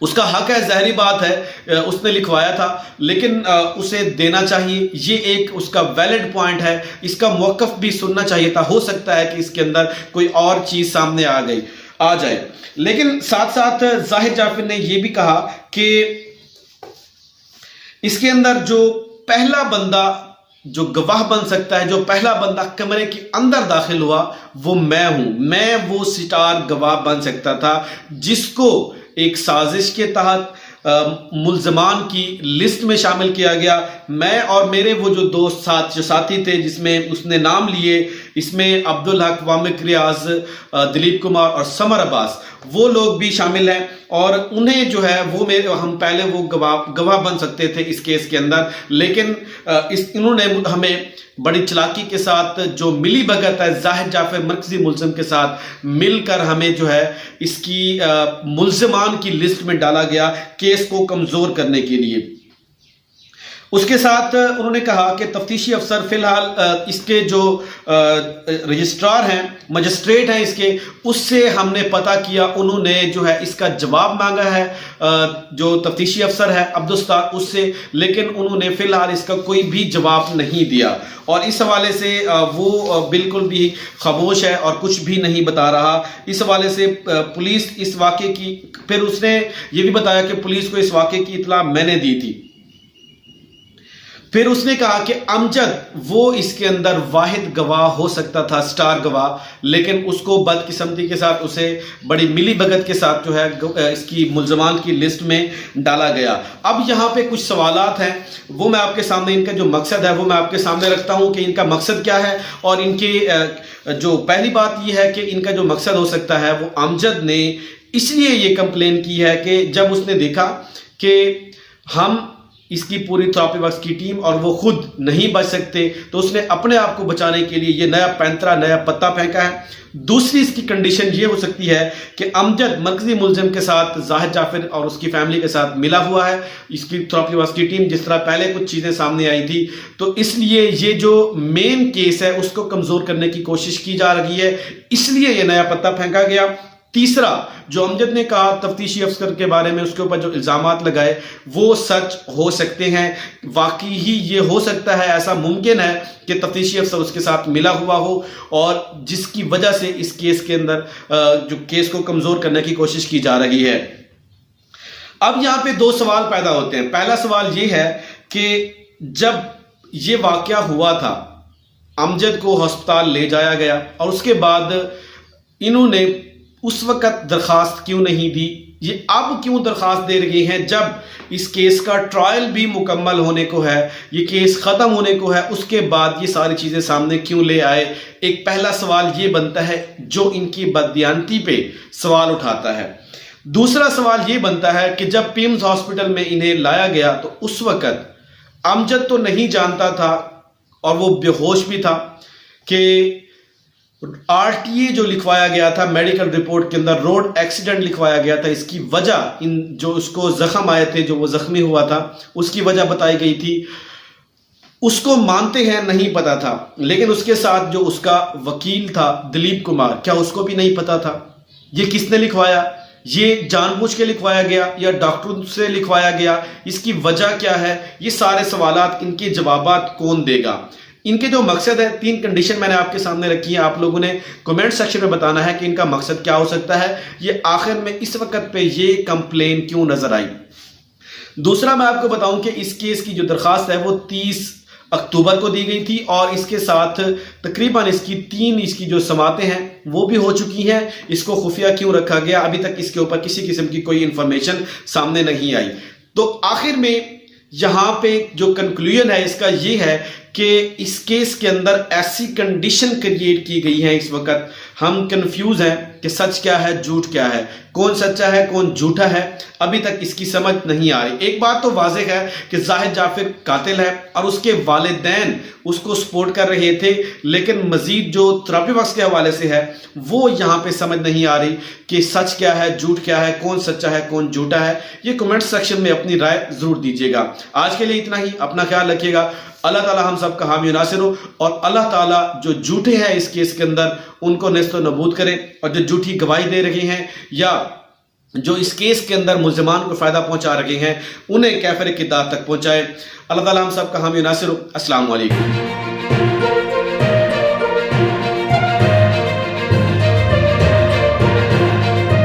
اس کا حق ہے، ظاہری بات ہے، اس نے لکھوایا تھا، لیکن اسے دینا چاہیے، یہ ایک اس کا ویلڈ پوائنٹ ہے، اس کا موقف بھی سننا چاہیے تھا، ہو سکتا ہے کہ اس کے اندر کوئی اور چیز سامنے آ جائے۔ لیکن ساتھ ساتھ زاہد جعفر نے یہ بھی کہا کہ اس کے اندر جو پہلا بندہ جو گواہ بن سکتا ہے، جو پہلا بندہ کمرے کے اندر داخل ہوا، وہ میں ہوں، میں وہ سٹار گواہ بن سکتا تھا جس کو ایک سازش کے تحت ملزمان کی لسٹ میں شامل کیا گیا۔ میں اور میرے وہ جو دوست ساتھی تھے جس میں اس نے نام لیے، اس میں عبدالحق، وامق ریاض، دلیپ کمار اور سمر عباس، وہ لوگ بھی شامل ہیں، اور انہیں جو ہے ہم پہلے وہ گواہ بن سکتے تھے اس کیس کے اندر، لیکن انہوں نے ہمیں بڑی چلاکی کے ساتھ جو ملی بھگت ہے زاہد جعفر مرکزی ملزم کے ساتھ مل کر ہمیں جو ہے اس کی ملزمان کی لسٹ میں ڈالا گیا کیس کو کمزور کرنے کے لیے۔ اس کے ساتھ انہوں نے کہا کہ تفتیشی افسر فی الحال اس کے جو رجسٹرار ہیں، مجسٹریٹ ہیں اس سے ہم نے پتہ کیا، انہوں نے جو ہے اس کا جواب مانگا ہے جو تفتیشی افسر ہے عبدالستار اس سے، لیکن انہوں نے فی الحال اس کا کوئی بھی جواب نہیں دیا، اور اس حوالے سے وہ بالکل بھی خاموش ہے اور کچھ بھی نہیں بتا رہا۔ اس حوالے سے پولیس اس واقعے کی، پھر اس نے یہ بھی بتایا کہ پولیس کو اس واقعے کی اطلاع میں نے دی تھی۔ پھر اس نے کہا کہ امجد وہ اس کے اندر واحد گواہ ہو سکتا تھا، سٹار گواہ، لیکن اس کو بدقسمتی کے ساتھ، اسے بڑی ملی بھگت کے ساتھ جو ہے اس کی ملزمان کی لسٹ میں ڈالا گیا۔ اب یہاں پہ کچھ سوالات ہیں، وہ میں آپ کے سامنے، ان کا جو مقصد ہے وہ میں آپ کے سامنے رکھتا ہوں کہ ان کا مقصد کیا ہے، اور ان کی جو پہلی بات یہ ہے کہ ان کا جو مقصد ہو سکتا ہے وہ امجد نے اس لیے یہ کمپلین کی ہے کہ جب اس نے دیکھا کہ ہم اس کی پوری تھراپی ورکس کی ٹیم اور وہ خود نہیں بچ سکتے، تو اس نے اپنے آپ کو بچانے کے لیے یہ نیا پینترا، نیا پتا پھینکا ہے۔ دوسری اس کی کنڈیشن یہ ہو سکتی ہے کہ امجد مرکزی ملزم کے ساتھ زاہد جعفر اور اس کی فیملی کے ساتھ ملا ہوا ہے، اس کی تھراپی ورکس کی ٹیم جس طرح پہلے کچھ چیزیں سامنے آئی تھی، تو اس لیے یہ جو مین کیس ہے اس کو کمزور کرنے کی کوشش کی جا رہی ہے، اس لیے یہ نیا پتا پھینکا گیا۔ تیسرا جو امجد نے کہا تفتیشی افسر کے بارے میں، اس کے اوپر جو الزامات لگائے وہ سچ ہو سکتے ہیں، واقعی ہی یہ ہو سکتا ہے، ایسا ممکن ہے کہ تفتیشی افسر اس کے ساتھ ملا ہوا ہو، اور جس کی وجہ سے اس کیس کے اندر جو کیس کو کمزور کرنے کی کوشش کی جا رہی ہے۔ اب یہاں پہ دو سوال پیدا ہوتے ہیں۔ پہلا سوال یہ ہے کہ جب یہ واقعہ ہوا تھا، امجد کو ہسپتال لے جایا گیا، اور اس کے بعد انہوں نے اس وقت درخواست کیوں نہیں دی؟ یہ اب کیوں درخواست دے رہے ہیں جب اس کیس کا ٹرائل بھی مکمل ہونے کو ہے، یہ کیس ختم ہونے کو ہے، اس کے بعد یہ ساری چیزیں سامنے کیوں لے آئے؟ ایک پہلا سوال یہ بنتا ہے جو ان کی بددیانتی پہ سوال اٹھاتا ہے۔ دوسرا سوال یہ بنتا ہے کہ جب پیمز ہاسپٹل میں انہیں لایا گیا تو اس وقت امجد تو نہیں جانتا تھا، اور وہ بے ہوش بھی تھا، کہ آر ٹی اے جو لکھوایا گیا تھا میڈیکل رپورٹ کے اندر، روڈ ایکسیڈنٹ لکھوایا گیا تھا، اس کی وجہ جو اس کو زخم آئے تھے، جو وہ زخمی ہوا تھا، اس کی وجہ بتائی گئی تھی، اس کو مانتے ہیں نہیں پتا تھا، لیکن اس کے ساتھ جو اس کا وکیل تھا دلیپ کمار، کیا اس کو بھی نہیں پتا تھا؟ یہ کس نے لکھوایا؟ یہ جان بوجھ کے لکھوایا گیا یا ڈاکٹر سے لکھوایا گیا؟ اس کی وجہ کیا ہے؟ یہ سارے سوالات، ان کے جوابات کون دے گا؟ ان کے جو مقصد ہے، تین کنڈیشن میں نے آپ کے سامنے رکھی ہیں، آپ لوگوں نے کمنٹ سیکشن میں بتانا ہے کہ ان کا مقصد کیا ہو سکتا ہے، یہ آخر میں اس وقت پہ یہ کمپلین کیوں نظر آئی۔ دوسرا میں آپ کو بتاؤں کہ اس کیس کی جو درخواست ہے وہ 30 اکتوبر کو دی گئی تھی، اور اس کے ساتھ تقریباً اس کی جو سماعتیں ہیں وہ بھی ہو چکی ہیں۔ اس کو خفیہ کیوں رکھا گیا؟ ابھی تک اس کے اوپر کسی قسم کی کوئی انفارمیشن سامنے نہیں آئی۔ تو آخر میں یہاں پہ جو کنکلوژن ہے اس کا یہ ہے کہ اس کیس کے اندر ایسی کنڈیشن کریٹ کی گئی ہے، اس وقت ہم کنفیوز ہیں کہ سچ کیا ہے، جھوٹ کیا ہے، کون سچا ہے، کون جھوٹا ہے، ابھی تک اس کی سمجھ نہیں آ رہی۔ ایک بات تو واضح ہے کہ زاہد جعفر قاتل ہے، اور اس کے والدین اس کو سپورٹ کر رہے تھے، لیکن مزید جو تھراپی ورکس کے حوالے سے ہے وہ یہاں پہ سمجھ نہیں آ رہی کہ سچ کیا ہے، جھوٹ کیا ہے، کون سچا ہے، کون جھوٹا ہے۔ یہ کمنٹ سیکشن میں اپنی رائے ضرور دیجیے گا۔ آج کے لیے اتنا ہی، اپنا خیال رکھیے گا۔ اللہ تعالی ہم سب کا حامی و ناصر ہو، اور اللہ تعالی جو جھوٹے ہیں اس کیس کے اندر ان کو نیست و نابود کرے، اور جو جھوٹی گواہی دے رہے ہیں یا جو اس کیس کے اندر ملزمان کو فائدہ پہنچا رہے ہیں انہیں کیفر کردار تک پہنچائے۔ اللہ تعالیٰ ہم سب کا حامی و ناصر ہو۔ السلام علیکم۔